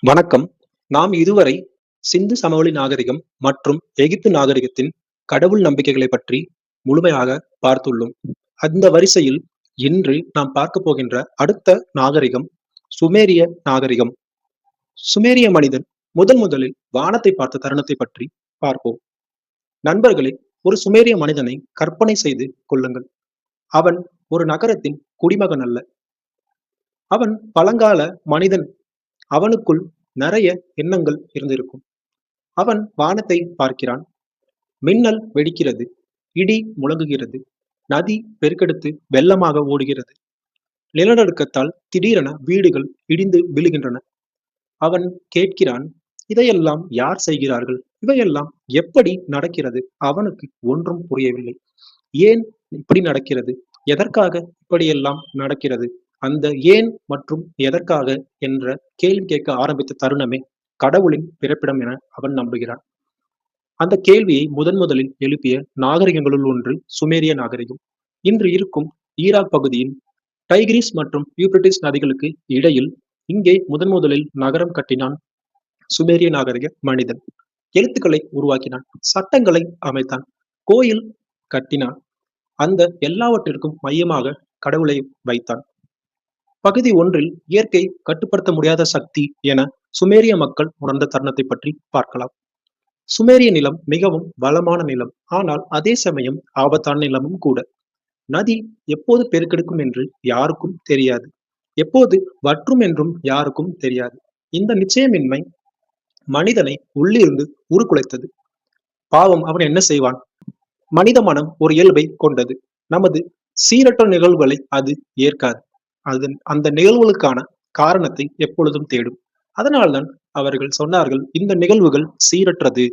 வணக்கம். நாம் இதுவரை சிந்து சமவெளி நாகரிகம் மற்றும் எகிப்து நாகரிகத்தின் கடவுள் நம்பிக்கைகளைப் பற்றி முழுமையாக பார்த்துள்ளோம். அந்த வரிசையில் இன்று நாம் பார்க்கப் போகின்ற அடுத்த நாகரிகம் சுமேரிய நாகரிகம். சுமேரிய மனிதன் முதலில் வானத்தை பார்த்த தருணத்தைப் பற்றி பார்ப்போம். நண்பர்களே, ஒரு சுமேரிய மனிதனை கற்பனை செய்து கொள்ளுங்கள். அவன் ஒரு நகரத்தின் குடிமகன் அல்ல. அவன் பழங்கால மனிதன். அவனுக்குள் நிறைய எண்ணங்கள் இருந்திருக்கும். அவன் வானத்தை பார்க்கிறான். மின்னல் வெடிக்கிறது. இடி முழங்குகிறது. நதி பெருக்கெடுத்து வெள்ளமாக ஓடுகிறது. நிலநடுக்கத்தால் திடீரென வீடுகள் இடிந்து விழுகின்றன. அவன் கேட்கிறான், இதையெல்லாம் யார் செய்கிறார்கள்? இவையெல்லாம் எப்படி நடக்கிறது? அவனுக்கு ஒன்றும் புரியவில்லை. ஏன் இப்படி நடக்கிறது? எதற்காக இப்படியெல்லாம் நடக்கிறது? அந்த ஏன் மற்றும் எதற்காக என்ற கேள்வி கேட்க ஆரம்பித்த தருணமே கடவுளின் பிறப்பிடம் என அவன் நம்புகிறான். அந்த கேள்வியை முதலில் எழுப்பிய நாகரிகங்களுள் ஒன்று சுமேரிய நாகரிகம். இன்று இருக்கும் ஈராக் பகுதியின் டைகிரிஸ் மற்றும் யூப்ரட்டிஸ் நதிகளுக்கு இடையில் இங்கே முதலில் நகரம் கட்டினான் சுமேரிய நாகரிக மனிதன். எழுத்துக்களை உருவாக்கினான். சட்டங்களை அமைத்தான். கோயில் கட்டினான். அந்த எல்லாவற்றிற்கும் மையமாக கடவுளை வைத்தான். பகுதி ஒன்றில் இயற்கை கட்டுப்படுத்த முடியாத சக்தி என சுமேரிய மக்கள் உணர்ந்த தருணத்தை பற்றி பார்க்கலாம். சுமேரிய நிலம் மிகவும் வளமான நிலம். ஆனால் அதே சமயம் ஆபத்தான நிலமும் கூட. நதி எப்போது பெருக்கெடுக்கும் என்று யாருக்கும் தெரியாது. எப்போது வற்றும் என்றும் யாருக்கும் தெரியாது. இந்த நிச்சயமின்மை மனிதனை உள்ளிருந்து உருக்குலைத்தது. பாவம், அவன் என்ன செய்வான்? மனித மனம் ஒரு இயல்பை கொண்டது. நமது சீரற்ற நிகழ்வுகளை அது ஏற்காது. அந்த நிகழ்வுகளுக்கான காரணத்தை எப்பொழுதும் தேடும். அதனால்தான் அவர்கள் சொன்னார்கள், இந்த நிகழ்வுகள் சீரற்றது.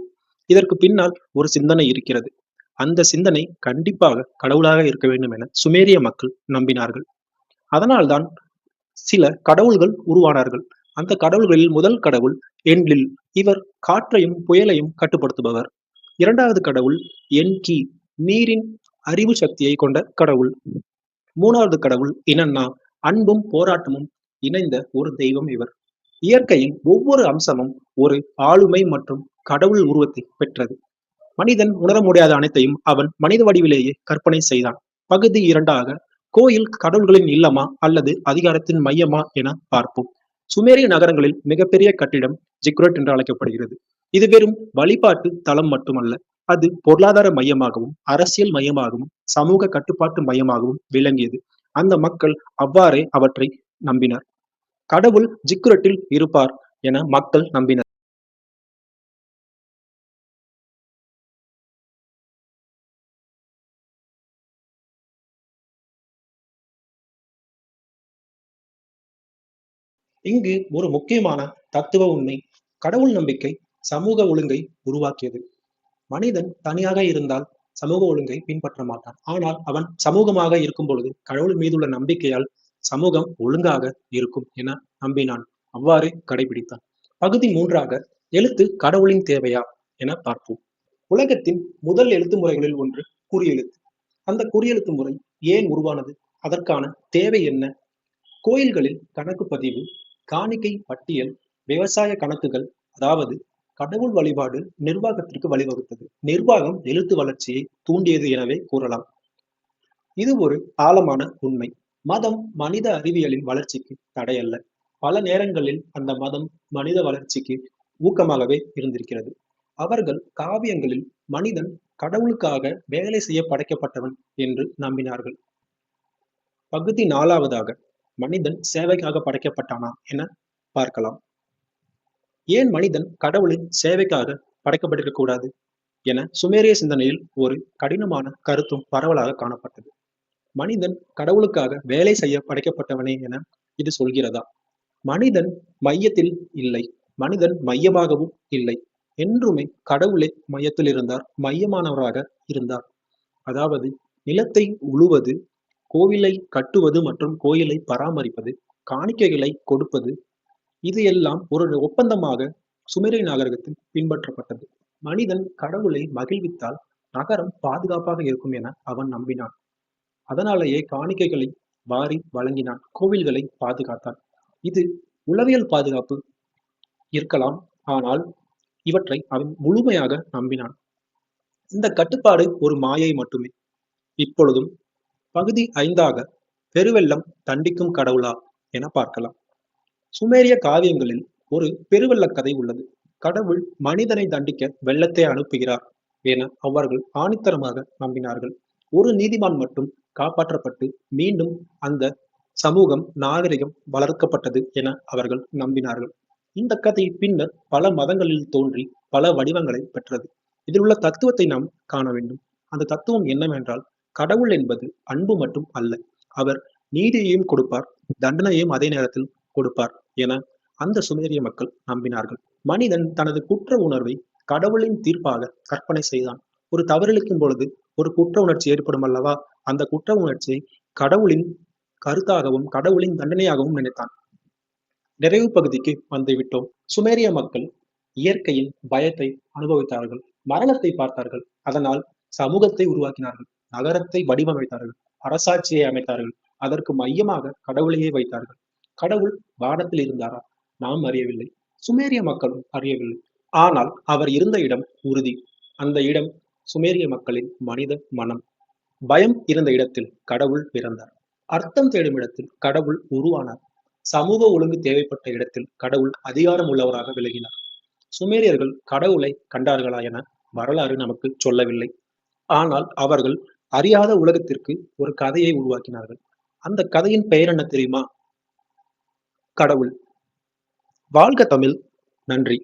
இதற்கு பின்னால் ஒரு சிந்தனை இருக்கிறது. அந்த சிந்தனை கண்டிப்பாக கடவுளாக இருக்க வேண்டும் என சுமேரிய மக்கள் நம்பினார்கள். அதனால்தான் சில கடவுள்கள் உருவானார்கள். அந்த கடவுள்களில் முதல் கடவுள் என்லில். இவர் காற்றையும் புயலையும் கட்டுப்படுத்துபவர். இரண்டாவது கடவுள் என்கி, நீரின் அறிவு சக்தியை கொண்ட கடவுள். மூணாவது கடவுள் இனன்னா, அன்பும் போராட்டமும் இணைந்த ஒரு தெய்வம் இவர். இயற்கையின் ஒவ்வொரு அம்சமும் ஒரு ஆளுமை மற்றும் கடவுள் உருவத்தை பெற்றது. மனிதன் உணர முடியாத அனைத்தையும் அவன் மனித வடிவிலேயே கற்பனை செய்தான். பகுதி 2ஆக கோயில் கடவுள்களின் இல்லமா அல்லது அதிகாரத்தின் மையமா என பார்ப்போம். சுமேரிய நகரங்களில் மிகப்பெரிய கட்டிடம் ஜிக்ரட் என்று அழைக்கப்படுகிறது. இது வெறும் வழிபாட்டு தளம் மட்டுமல்ல. அது பொருளாதார மையமாகவும் அரசியல் மையமாகவும் சமூக கட்டுப்பாட்டு மையமாகவும் விளங்கியது. அந்த மக்கள் அவ்வாறே அவற்றை நம்பினர். கடவுள் ஜிக்குரட்டில் இருப்பார் என மக்கள் நம்பினர். இங்கு ஒரு முக்கியமான தத்துவ உண்மை. கடவுள் நம்பிக்கை சமூக ஒழுங்கை உருவாக்கியது. மனிதன் தனியாக இருந்தால் சமூக ஒழுங்கை பின்பற்ற மாட்டான். ஆனால் அவன் சமூகமாக இருக்கும் பொழுது கடவுள் மீதுள்ள நம்பிக்கையால் சமூகம் ஒழுங்காக இருக்கும் என நம்பினான். அவ்வாறு கடைபிடித்தான். பகுதி 3ஆக எழுத்து கடவுளின் தேவையா என பார்ப்போம். உலகத்தின் முதல் எழுத்து முறைகளில் ஒன்று குறியெழுத்து. அந்த குறியெழுத்து முறை ஏன் உருவானது? அதற்கான தேவை என்ன? கோயில்களில் கணக்கு பதிவு, காணிக்கை பட்டியல், விவசாய கணக்குகள், அதாவது கடவுள் வழிபாடு நிர்வாகத்திற்கு வழிவகுத்தது. நிர்வாகம் எழுத்து வளர்ச்சியை தூண்டியது எனவே கூறலாம். இது ஒரு ஆழமான உண்மை. மதம் மனித அறிவியலின் வளர்ச்சிக்கு தடையல்ல. பல நேரங்களில் அந்த மதம் மனித வளர்ச்சிக்கு ஊக்கமாகவே இருந்திருக்கிறது. அவர்கள் காவியங்களில் மனிதன் கடவுளுக்காக வேலை செய்ய படைக்கப்பட்டவன் என்று நம்பினார்கள். பகுதி 4ஆவதாக மனிதன் சேவைக்காக படைக்கப்பட்டானா என பார்க்கலாம். ஏன் மனிதன் கடவுளின் சேவைக்காக படைக்கப்பட்டிருக்க கூடாது என சுமேரிய சிந்தனையில் ஒரு கடினமான கருத்தும் பரவலாக காணப்பட்டது. மனிதன் கடவுளுக்காக வேலை செய்ய படைக்கப்பட்டவனே என இது சொல்கிறதா? மனிதன் மையத்தில் இல்லை. மனிதன் மையமாகவும் இல்லை. என்றுமே கடவுளே மையத்தில் இருந்தார். மையமானவராக இருந்தார். அதாவது நிலத்தை உழுவது, கோவிலை கட்டுவது மற்றும் கோயிலை பராமரிப்பது, காணிக்கைகளை கொடுப்பது, இது எல்லாம் ஒரு ஒப்பந்தமாக சுமேரிய நாகரிகத்தில் பின்பற்றப்பட்டது. மனிதன் கடவுளை மகிழ்வித்தால் நகரம் பாதுகாப்பாக இருக்கும் என அவன் நம்பினான். அதனாலேயே காணிக்கைகளை வாரி வழங்கினான். கோவில்களை பாதுகாத்தான். இது உளவியல் பாதுகாப்பு இருக்கலாம். ஆனால் இவற்றை அவன் முழுமையாக நம்பினான். இந்த கட்டுப்பாடு ஒரு மாயை மட்டுமே. இப்பொழுதும் பகுதி 5ஆக பெருவெள்ளம் தண்டிக்கும் கடவுளா என பார்க்கலாம். சுமேரிய காவியங்களில் ஒரு பெருவெள்ள கதை உள்ளது. கடவுள் மனிதனை தண்டிக்க வெள்ளத்தை அனுப்புகிறார் என அவர்கள் ஆணித்தரமாக நம்பினார்கள். ஒரு நீதிமான் மட்டும் காப்பாற்றப்பட்டு மீண்டும் அந்த சமூகம் நாகரிகம் வளர்க்கப்பட்டது என அவர்கள் நம்பினார்கள். இந்த கதை பின்னர் பல மதங்களில் தோன்றி பல வடிவங்களை பெற்றது. இதில் உள்ள தத்துவத்தை நாம் காண வேண்டும். அந்த தத்துவம் என்னவென்றால், கடவுள் என்பது அன்பு மட்டும் அல்ல, அவர் நீதியையும் கொடுப்பார், தண்டனையையும் அதே நேரத்தில் கொடுப்பார் என அந்த சுமேரிய மக்கள் நம்பினார்கள். மனிதன் தனது குற்ற உணர்வை கடவுளின் தீர்ப்பாக கற்பனை செய்தான். ஒரு தவறிழைக்கும் பொழுது ஒரு குற்ற உணர்ச்சி ஏற்படும் அல்லவா? அந்த குற்ற உணர்ச்சியை கடவுளின் கருத்தாகவும் கடவுளின் தண்டனையாகவும் நினைத்தான். நிறைவு பகுதிக்கு வந்துவிட்டோம். சுமேரிய மக்கள் இயற்கையின் பயத்தை அனுபவித்தார்கள், மரணத்தை பார்த்தார்கள், அதனால் சமூகத்தை உருவாக்கினார்கள், நகரத்தை வடிவமைத்தார்கள், அரசாட்சியை அமைத்தார்கள், அதற்கு மையமாக கடவுளையே வைத்தார்கள். கடவுள் வானத்தில் இருந்தாரா? நாம் அறியவில்லை, சுமேரிய மக்களும் அறியவில்லை. ஆனால் அவர் இருந்த இடம் உறுதி. அந்த இடம் சுமேரிய மக்களின் மனித மனம். பயம் இருந்த இடத்தில் கடவுள் பிறந்தார். அர்த்தம் தேடும் இடத்தில் கடவுள் உருவானார். சமூக ஒழுங்கு தேவைப்பட்ட இடத்தில் கடவுள் அதிகாரம் உள்ளவராக விலகினார். சுமேரியர்கள் கடவுளை கண்டார்களா என வரலாறு நமக்கு சொல்லவில்லை. ஆனால் அவர்கள் அறியாத உலகத்திற்கு ஒரு கதையை உருவாக்கினார்கள். அந்த கதையின் பெயர் என்ன தெரியுமா? கடவுள். வாழ்க தமிழ். நன்றி.